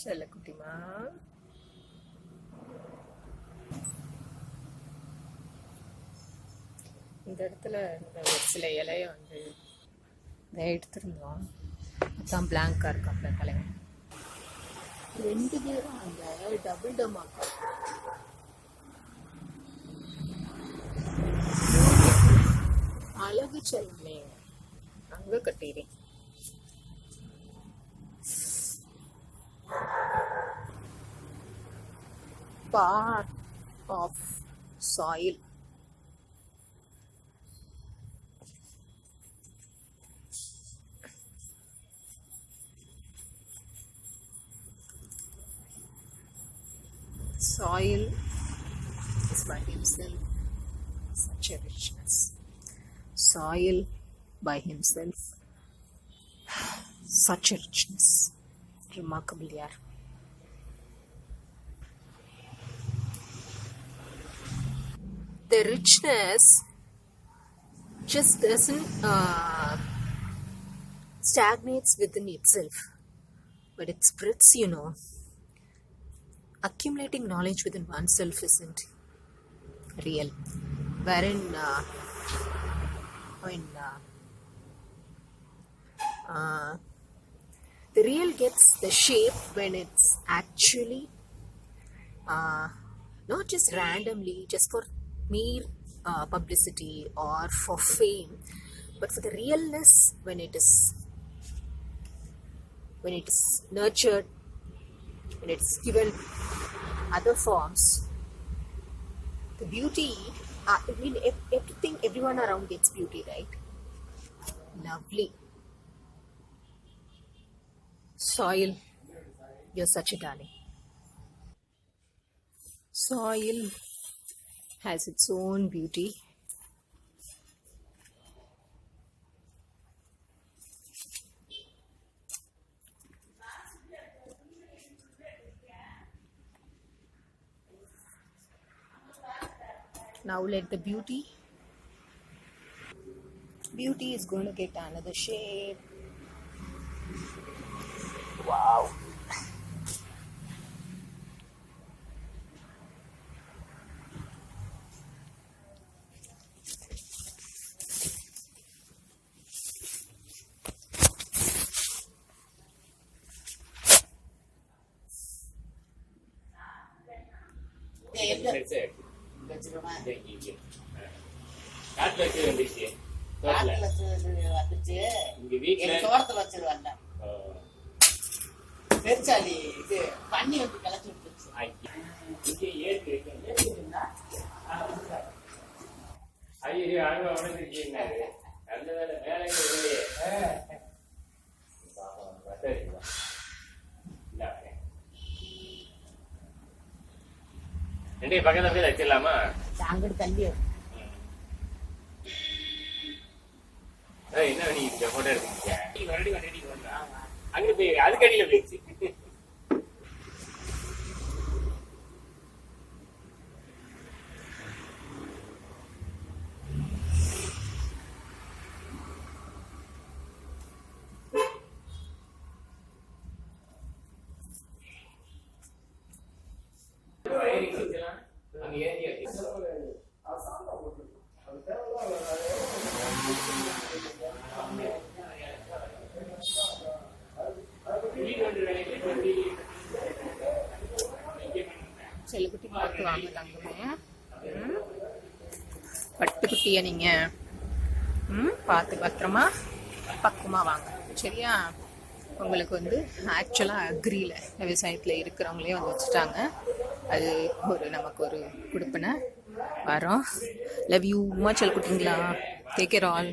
செல்லக்குட்டிமா, இந்த இடத்துல ஒரு சில இலைய வந்து இதை எடுத்துருந்தோம். அதான் பிளாங்கா இருக்காப்ல தலைவன். 2 பேரும் அந்த டபுள் டமாக்கா அழகு செல்லமே அங்க கட்டிறேன். Part of soil. Soil is by himself such a richness. Soil by himself such a richness. Remarkable, yaar. The richness just doesn't stagnates within itself, but it spreads, Accumulating knowledge within oneself isn't real, wherein the real gets the shape when it's actually not just randomly, just for mere publicity or for fame, but for the realness when it is nurtured, when it's given other forms. The beauty, everything, everyone around gets beauty, right? Lovely. Soil, you're such a darling. Soil has its own beauty. Now let the beauty is going to get another shape. Wow. பெருச்சாலி இது பண்ணி வந்து கிளச்சி விட்டுருச்சு. பக்கத்துல போய் வச்சிடலாமா? அங்கிட்டு தள்ளி என்ன நீங்க போட்டோ எடுத்துக்கீங்க? அங்கிட்டு போய் அதுக்கு அடியில போயிடுச்சு. செல்லக்குட்டி பார்த்து வாங்க தங்கமே. பட்டுக்குட்டிய நீங்க பார்த்து பத்திரமா பக்குவமா வாங்க, சரியா? உங்களுக்கு வந்து ஆக்சுவலாக அக்ரியில் விவசாயத்தில் இருக்கிறவங்களே வந்து வச்சுட்டாங்க. அது நமக்கு ஒரு கொடுப்பனை வரோம். லவ் யூ மச் செல்லக்குட்டிங்களா. Take care all.